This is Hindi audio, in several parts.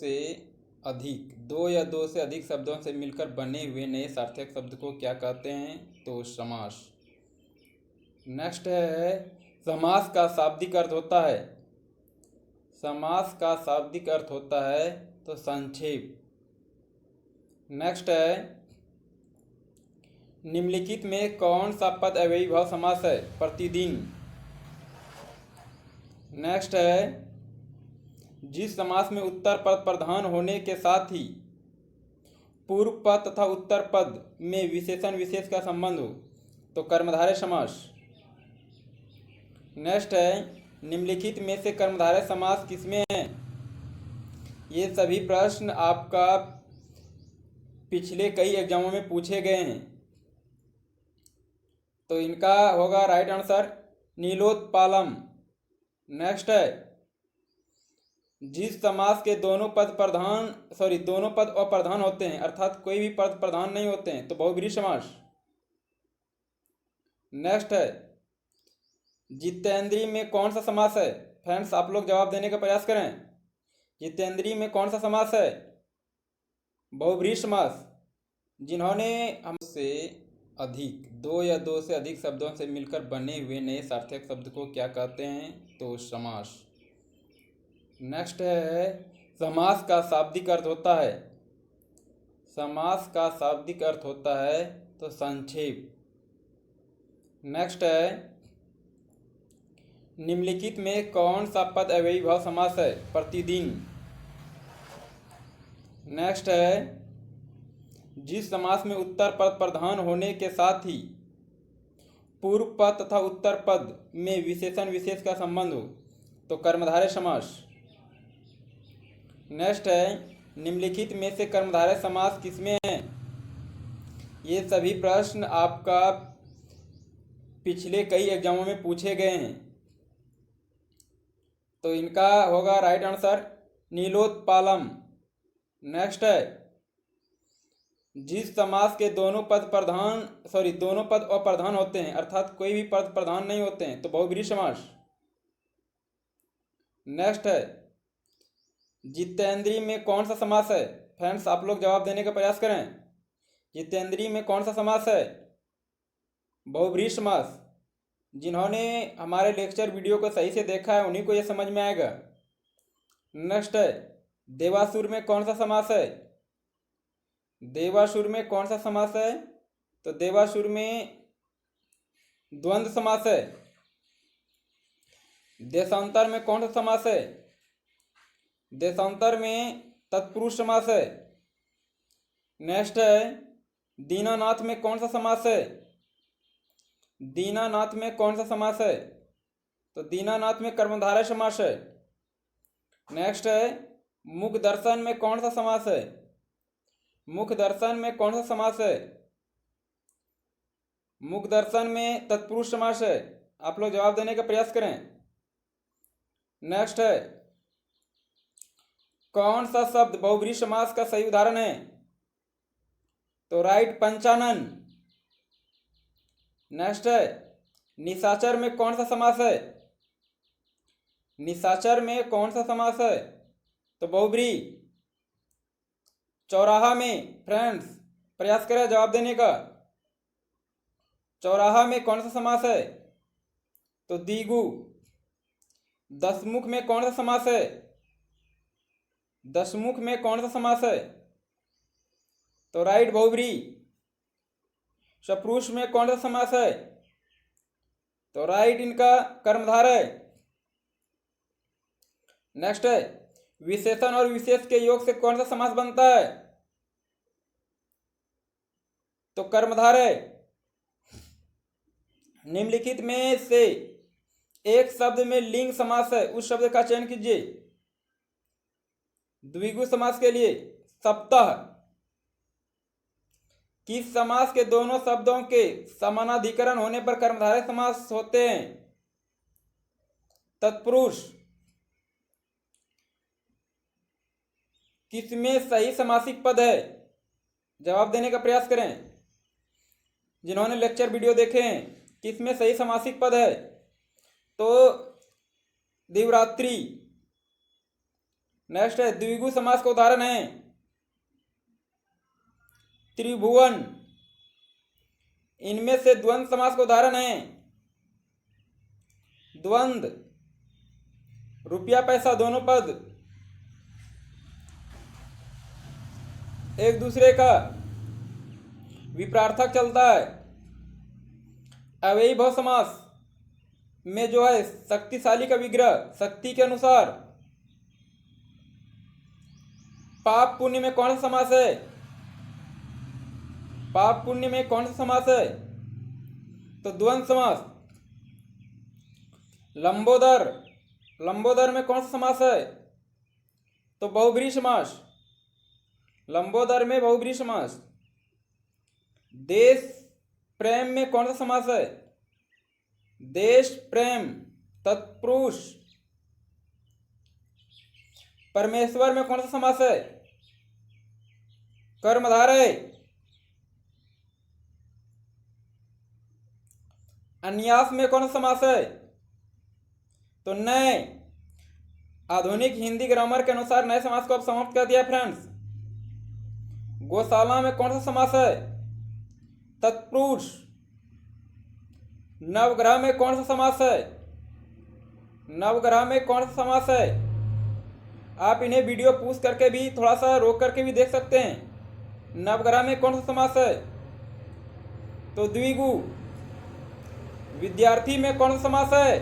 से अधिक, दो या दो से अधिक शब्दों से मिलकर बने हुए नए सार्थक शब्द को क्या कहते हैं? तो समास। नेक्स्ट है, समास का शाब्दिक अर्थ होता है, समास का शाब्दिक अर्थ होता है तो संक्षेप। नेक्स्ट है, निम्नलिखित में कौन सा पद अव्ययी भाव समास है? प्रतिदिन। नेक्स्ट है, जिस समास में उत्तर पद प्रधान होने के साथ ही पूर्व पद तथा उत्तर पद में विशेषण विशेष का संबंध हो तो कर्मधारय समास। नेक्स्ट है, निम्नलिखित में से कर्मधारय समास किसमें है? ये सभी प्रश्न आपका पिछले कई एग्जामों में पूछे गए हैं, तो इनका होगा राइट आंसर नीलोत्पालम। नेक्स्ट है, जिस समास के दोनों पद अप्रधान होते हैं, अर्थात कोई भी पद प्रधान नहीं होते हैं, तो बहुब्रीहि समास। नेक्स्ट है, जितेंद्रिय में कौन सा समास है? फ्रेंड्स आप लोग जवाब देने का प्रयास करें। जितेंद्रिय में कौन सा समास है? बहुब्रीहि समास। जिन्होंने हमसे अधिक, दो या दो से अधिक शब्दों से मिलकर बने हुए नए सार्थक शब्द को क्या कहते हैं? तो समास। नेक्स्ट है, समास का शाब्दिक अर्थ होता है, समास का शाब्दिक अर्थ होता है तो संक्षेप। नेक्स्ट है, निम्नलिखित में कौन सा पद अव्ययी भाव समास है? प्रतिदिन। नेक्स्ट है, जिस समास में उत्तर पद प्रधान होने के साथ ही पूर्व पद तथा उत्तर पद में विशेषण विशेष का संबंध हो तो कर्मधारय समास। नेक्स्ट है, निम्नलिखित में से कर्मधारय समास किसमें है? ये सभी प्रश्न आपका पिछले कई एग्जामों में पूछे गए हैं, तो इनका होगा राइट आंसर नीलोत्पालम। नेक्स्ट है, जिस समास के दोनों पद अप्रधान होते हैं, अर्थात कोई भी पद प्रधान नहीं होते हैं, तो बहुब्रीहि समास। नेक्स्ट है, जितेंद्रिय में कौन सा समास है? फ्रेंड्स आप लोग जवाब देने का प्रयास करें। जितेंद्रिय में कौन सा समास है? बहुब्रीहि समास। जिन्होंने हमारे लेक्चर वीडियो को सही से देखा है उन्हीं को यह समझ में आएगा। नेक्स्ट है, देवासुर में कौन सा समास है? देवासुर में कौन सा समास है? तो देवासुर में द्वंद्व समास है। देशांतर में कौन सा समास है? देशांतर में तत्पुरुष समास है। नेक्स्ट है, दीनानाथ में कौन सा समास है? दीनानाथ में कौन सा समास है? तो दीनानाथ में कर्मधारय समास है। नेक्स्ट है, मुख दर्शन में कौन सा समास है? मुख दर्शन में कौन सा समास है? मुख दर्शन में तत्पुरुष समास है। आप लोग जवाब देने का प्रयास करें। नेक्स्ट है, कौन सा शब्द बहुब्रीहि समास का सही उदाहरण है? तो राइट पंचानन। नेक्स्ट है, निशाचर में कौन सा समास है? निशाचर में कौन सा समास है? तो बहुब्रीहि। चौराहा में, फ्रेंड्स प्रयास करें जवाब देने का। चौराहा में कौन सा समास है? तो द्विगु। दशमुख में कौन सा समास है? दशमुख में कौन सा समास है? तो राइट बहुब्रीहि। सपुरुष में कौन सा समास है? तो राइट इनका कर्मधारय। नेक्स्ट है, विशेषण और विशेष के योग से कौन सा समास बनता है? तो कर्मधारय। निम्नलिखित में से एक शब्द में लिंग समास है, उस शब्द का चयन कीजिए। द्विगु समास के लिए सप्ताह। किस समास के दोनों शब्दों के समानाधिकरण होने पर कर्मधारय समास होते हैं? तत्पुरुष। किसमें सही समासिक पद है? जवाब देने का प्रयास करें। जिन्होंने लेक्चर वीडियो देखे हैं, किसमें सही समासिक पद है? तो दिवरात्रि। नेक्स्ट है द्विगु समास का उदाहरण है त्रिभुवन। इनमें से द्वंद्व समास का उदाहरण है द्वंद्व। रुपया पैसा दोनों पद एक दूसरे का विपरार्थक चलता है। अव्ययी भाव समास में जो है शक्तिशाली का विग्रह शक्ति के अनुसार। पाप पुण्य में कौन सा समास है? पाप पुण्य में कौन सा समास है? तो द्वंद्व समास। लंबोदर, लंबोदर में कौन सा समास है? तो बहुब्रीहि समास। लंबोदर में बहुब्रीहि समास। देश प्रेम में कौन सा समास है? देश प्रेम तत्पुरुष। परमेश्वर में कौन सा समास है? कर्मधारय। अन्यास में कौन सा समास है? तो नए। आधुनिक हिंदी ग्रामर के अनुसार नए समास को अब समाप्त कर दिया फ्रेंड्स। गौशाला में कौन सा समास है? तत्पुरुष। नवग्रह में कौन सा समास है? नवग्रह में कौन सा समास है? आप इन्हें वीडियो पूछ करके भी थोड़ा सा रोक करके भी देख सकते हैं। नवग्रह में कौन सा समास है? तो द्विगु। विद्यार्थी में कौन सा समास है?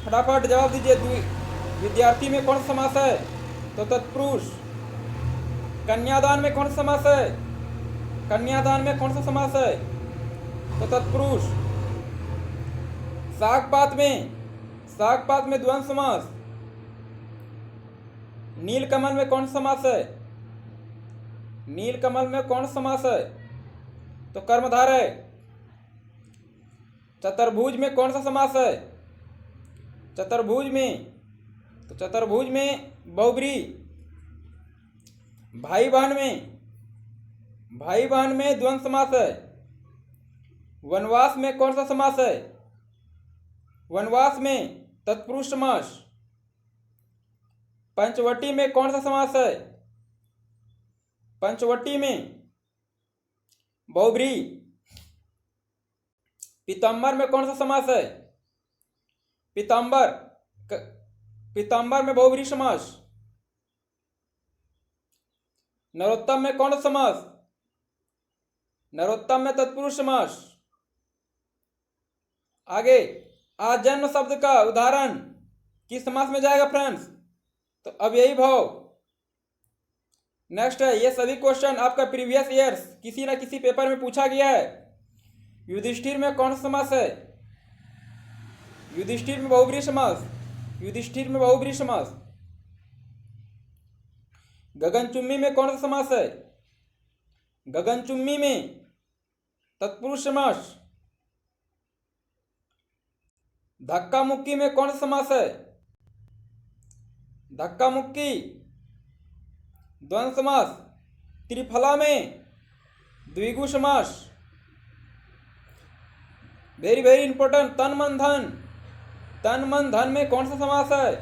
फटाफट जवाब दीजिए। विद्यार्थी में कौन सा समास है? तो तत्पुरुष। कन्यादान में कौन सा समास है? कन्यादान में कौन सा समास है? तो तत्पुरुष। सागपात में द्वंद्व समास। नीलकमल में कौन सा समास है? नीलकमल में कौन सा समास है? तो कर्मधारय। चतुर्भुज में कौन सा समास है? चतुर्भुज में, तो चतुर्भुज में बहुब्रीहि। भाई बहन में द्वंद्व समास है। वनवास में कौन सा समास है? वनवास में तत्पुरुष समास। पंचवटी में कौन सा समास है? पंचवटी में बहुब्रीहि। पीताम्बर में कौन सा समास है? पीताम्बर में बहुब्रीहि समास। नरोत्तम में कौन सा समास? नरोत्तम में तत्पुरुष समास। आगे आजन्म शब्द का उदाहरण किस समास में जाएगा फ्रेंड्स? तो अव्ययी भाव। नेक्स्ट है, ये सभी क्वेश्चन आपका प्रीवियस ईयर्स किसी ना किसी पेपर में पूछा गया है। युधिष्ठिर में कौन सा समास है? युधिष्ठिर में बहुब्रीहि समास। युधिष्ठिर में बहुब्रीहि समास। गगनचुम्बी में कौन सा समास है? गगनचुम्बी में तत्पुरुष समास। धक्का मुक्की में कौन सा समास है? धक्का मुक्की द्वंद्व समास। त्रिफला में द्विगु समास। वेरी वेरी इंपॉर्टेंट, तन मन धन। तन मन धन में कौन सा समास है?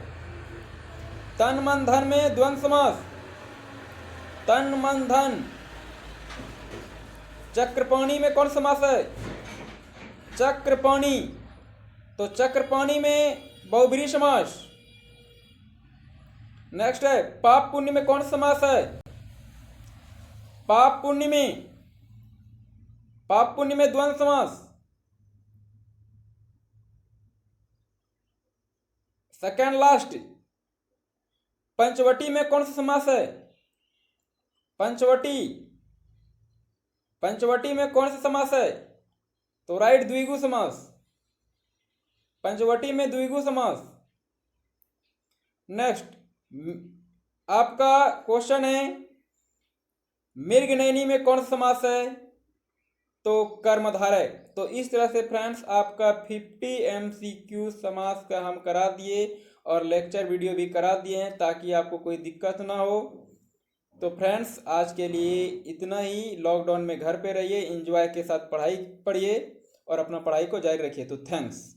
तन मन धन में द्वंद्व समास। तन मन धन। चक्रपाणी में कौन सा समास है? चक्रपाणी, तो चक्रपाणी में बहुब्रीहि समास। नेक्स्ट है, पाप पुण्य में कौन सा समास है? पाप पुण्य में द्वंद्व समास। सेकेंड लास्ट, पंचवटी में कौन सा समास है? पंचवटी में कौन सा समास है? तो राइट, द्विगु समास। पंचवटी में द्विगु समास। नेक्स्ट आपका क्वेश्चन है, मृगनयनी में कौन सा समास है? तो कर्मधारय। तो इस तरह से फ्रेंड्स आपका 50 MCQ समास का हम करा दिए और लेक्चर वीडियो भी करा दिए हैं ताकि आपको कोई दिक्कत ना हो। तो फ्रेंड्स आज के लिए इतना ही। लॉकडाउन में घर पे रहिए, एंजॉय के साथ पढ़ाई पढ़िए और अपना पढ़ाई को जारी रखिए। तो थैंक्स।